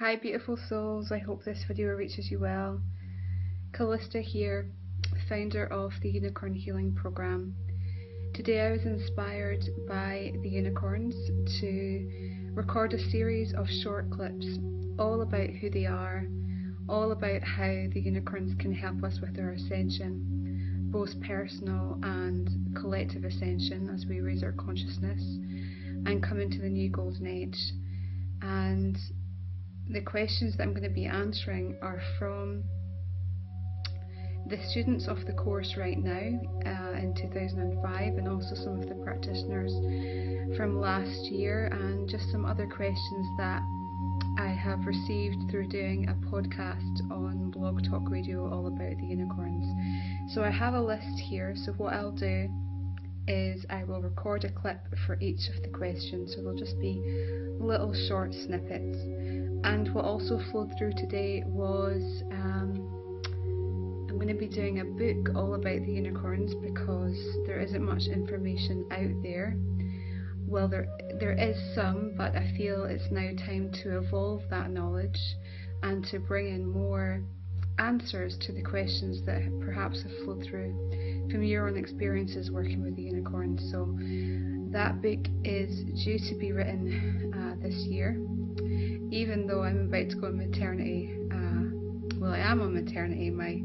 Hi beautiful souls, I hope this video reaches you well. Calista here, founder of the Unicorn Healing Program. Today I was inspired by the unicorns to record a series of short clips all about who they are, all about how the unicorns can help us with our ascension, both personal and collective ascension as we raise our consciousness and come into the new golden age. And the questions that I'm going to be answering are from the students of the course right now in 2005, and also some of the practitioners from last year, and just some other questions that I have received through doing a podcast on Blog Talk Radio all about the unicorns. So I have a list here, so what I'll do is I will record a clip for each of the questions, so they'll just be little short snippets. And what also flowed through today was I'm going to be doing a book all about the unicorns, because there isn't much information out there. Well, there is some, but I feel it's now time to evolve that knowledge and to bring in more answers to the questions that perhaps have flowed through from your own experiences working with the unicorns. So that book is due to be written this year, even though I'm about to go on maternity. Well, I am on maternity. My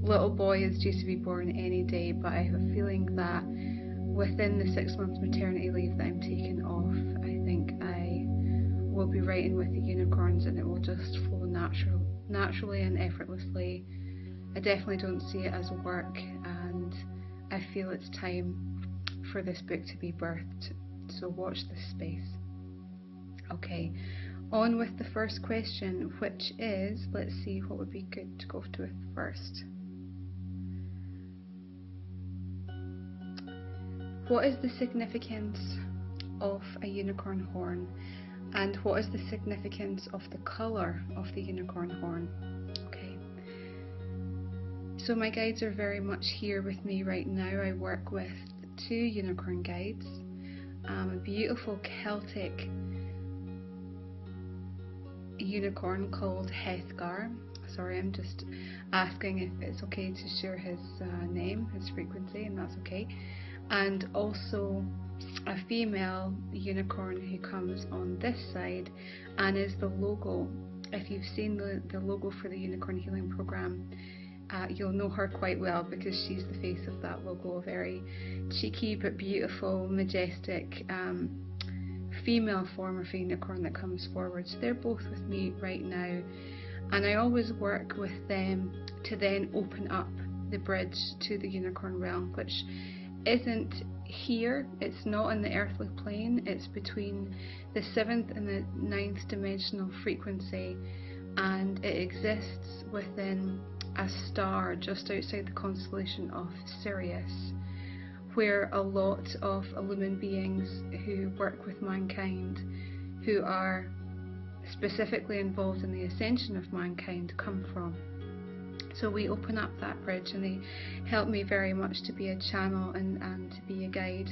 little boy is due to be born any day, but I have a feeling that within the 6 months maternity leave that I'm taking off, I think I will be writing with the unicorns, and it will just flow naturally and effortlessly. I definitely don't see it as work, and I feel it's time for this book to be birthed. So watch this space. Okay, on with the first question, which is, let's see what would be good to go to with first. What is the significance of a unicorn horn, and what is the significance of the colour of the unicorn horn? Okay, so my guides are very much here with me right now. I work with 2 unicorn guides, a beautiful Celtic unicorn called Hethgar. Sorry, I'm just asking if it's okay to share his name, his frequency, and that's okay. And also a female unicorn who comes on this side and is the logo. If you've seen the logo for the Unicorn Healing Program, you'll know her quite well, because she's the face of that logo. A very cheeky but beautiful, majestic female form of a unicorn that comes forward. So they're both with me right now, and I always work with them to then open up the bridge to the unicorn realm, which isn't here, it's not in the earthly plane, it's between the 7th and the 9th dimensional frequency, and it exists within a star just outside the constellation of Sirius, where a lot of illumined beings who work with mankind, who are specifically involved in the ascension of mankind, come from. So we open up that bridge, and they help me very much to be a channel and to be a guide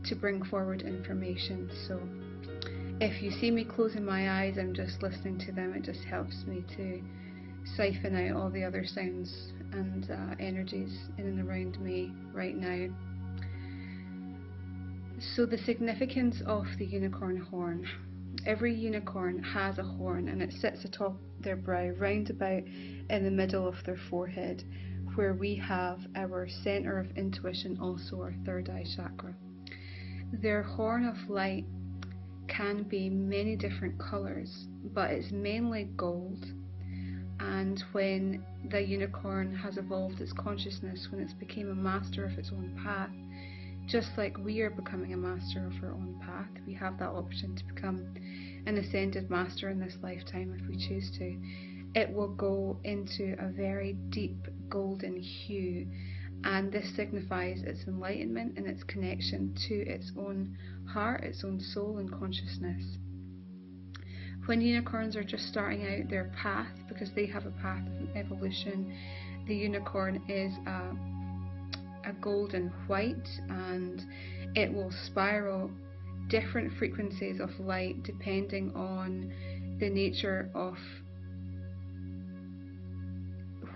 to bring forward information. So if you see me closing my eyes, I'm just listening to them. It just helps me to siphon out all the other sounds and energies in and around me right now. So the significance of the unicorn horn. Every unicorn has a horn, and it sits atop their brow, round about in the middle of their forehead, where we have our centre of intuition, also our third eye chakra. Their horn of light can be many different colours, but it's mainly gold. And when the unicorn has evolved its consciousness, when it's become a master of its own path, just like we are becoming a master of our own path, we have that option to become an ascended master in this lifetime if we choose to. It will go into a very deep golden hue, and this signifies its enlightenment and its connection to its own heart, its own soul and consciousness. When unicorns are just starting out their path, because they have a path of evolution, the unicorn is a golden white, and it will spiral different frequencies of light depending on the nature of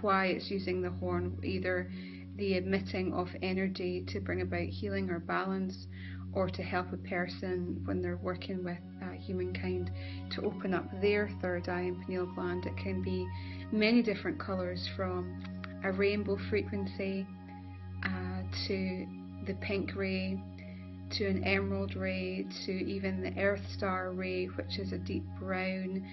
why it's using the horn, either the emitting of energy to bring about healing or balance, or to help a person when they're working with humankind to open up their third eye and pineal gland. It can be many different colours, from a rainbow frequency to the pink ray, to an emerald ray, to even the earth star ray, which is a deep brown.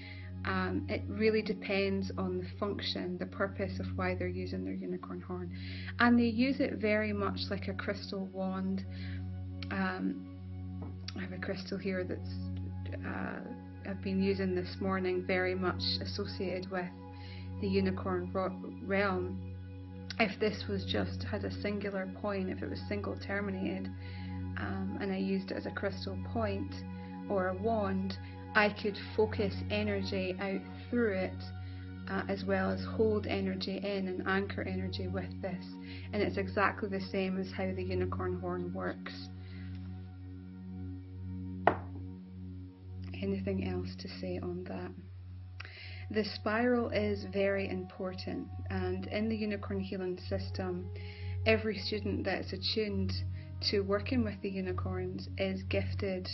It really depends on the function, the purpose of why they're using their unicorn horn. And they use it very much like a crystal wand. I have a crystal here that's I've been using this morning, very much associated with the unicorn realm. If this was just had a singular point, if it was single terminated, and I used it as a crystal point or a wand, I could focus energy out through it, as well as hold energy in and anchor energy with this. And it's exactly the same as how the unicorn horn works. Anything else to say on that? The spiral is very important, and in the unicorn healing system, every student that's attuned to working with the unicorns is gifted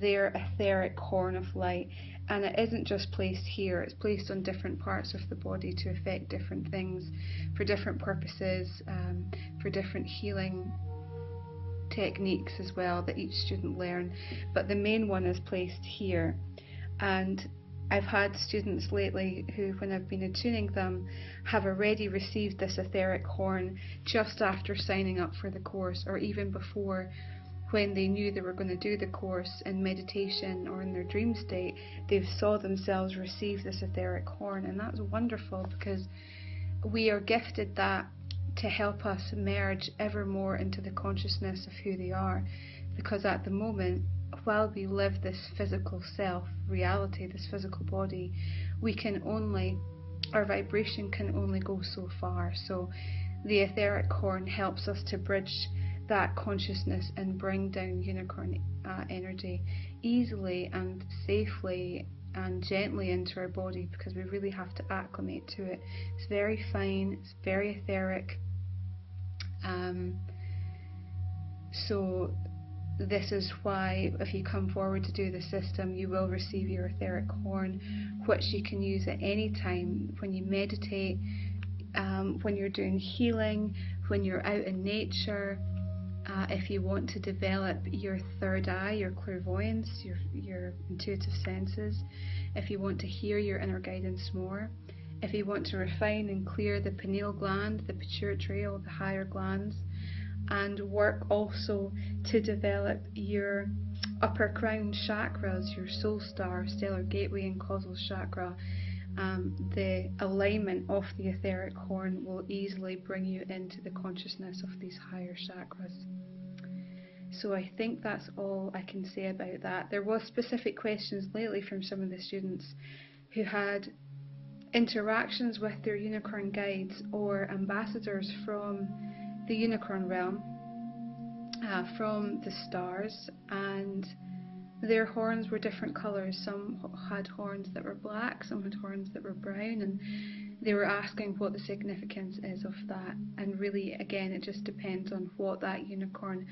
their etheric horn of light. And it isn't just placed here, it's placed on different parts of the body to affect different things, for different purposes, for different healing techniques as well that each student learn. But the main one is placed here. And I've had students lately who, when I've been attuning them, have already received this etheric horn just after signing up for the course, or even before, when they knew they were going to do the course in meditation or in their dream state. They saw themselves receive this etheric horn, and that's wonderful, because we are gifted that to help us merge ever more into the consciousness of who they are. Because at the moment, while we live this physical self reality, this physical body, we can only, our vibration can only go so far. So the etheric horn helps us to bridge that consciousness and bring down unicorn energy easily and safely and gently into our body, because we really have to acclimate to it. It's very fine, it's very etheric. So this is why, if you come forward to do the system, you will receive your etheric horn, which you can use at any time, when you meditate, when you're doing healing, when you're out in nature, if you want to develop your third eye, your clairvoyance, your intuitive senses, if you want to hear your inner guidance more, if you want to refine and clear the pineal gland, the pituitary, all the higher glands, and work also to develop your upper crown chakras, your soul star, stellar gateway and causal chakra. The alignment of the etheric horn will easily bring you into the consciousness of these higher chakras. So I think that's all I can say about that. There was specific questions lately from some of the students who had interactions with their unicorn guides or ambassadors from the unicorn realm, from the stars, and their horns were different colours. Some had horns that were black, some had horns that were brown, and they were asking what the significance is of that. And really, again, it just depends on what that unicorn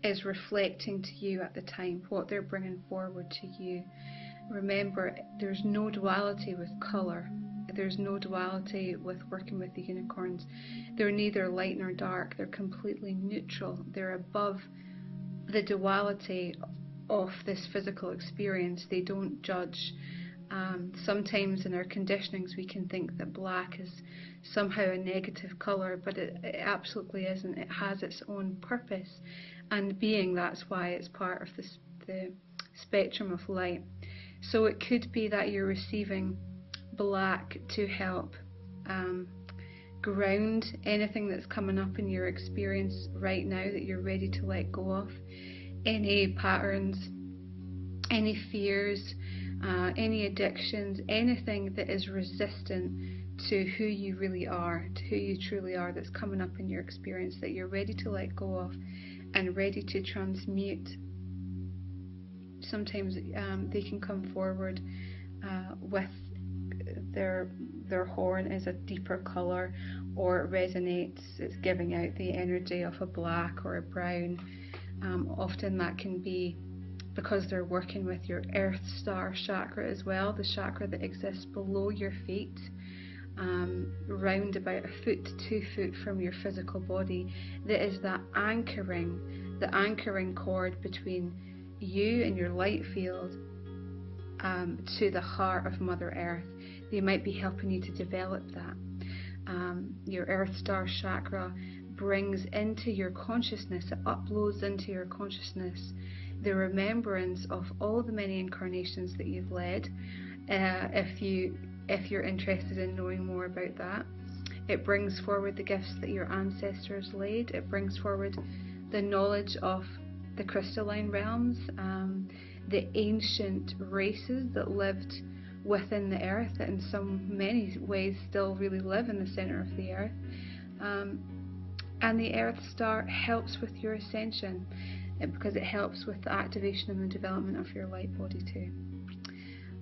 is reflecting to you at the time, what they're bringing forward to you. Remember, there's no duality with colour. There's no duality with working with the unicorns. They're neither light nor dark. They're completely neutral. They're above the duality of this physical experience. They don't judge. Sometimes in our conditionings we can think that black is somehow a negative colour, but it absolutely isn't. It has its own purpose and being. That's why it's part of the spectrum of light. So it could be that you're receiving black to help ground anything that's coming up in your experience right now that you're ready to let go of. Any patterns, any fears, any addictions, anything that is resistant to who you really are, to who you truly are, that's coming up in your experience, that you're ready to let go of and ready to transmute. Sometimes they can come forward with their horn is a deeper colour, or it resonates, it's giving out the energy of a black or a brown. Often that can be because they're working with your Earth Star chakra as well, the chakra that exists below your feet, round about 1 foot to 2 foot from your physical body. That is that anchoring, the anchoring cord between you and your light field to the heart of Mother Earth. They might be helping you to develop that. Your Earth Star chakra brings into your consciousness, it uploads into your consciousness the remembrance of all the many incarnations that you've led. If you're interested in knowing more about that, it brings forward the gifts that your ancestors laid. It brings forward the knowledge of the crystalline realms, the ancient races that lived within the earth, that in many ways still really live in the center of the earth. And the Earth Star helps with your ascension, because it helps with the activation and the development of your light body too.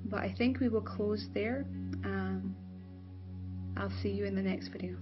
But I think we will close there. I'll see you in the next video.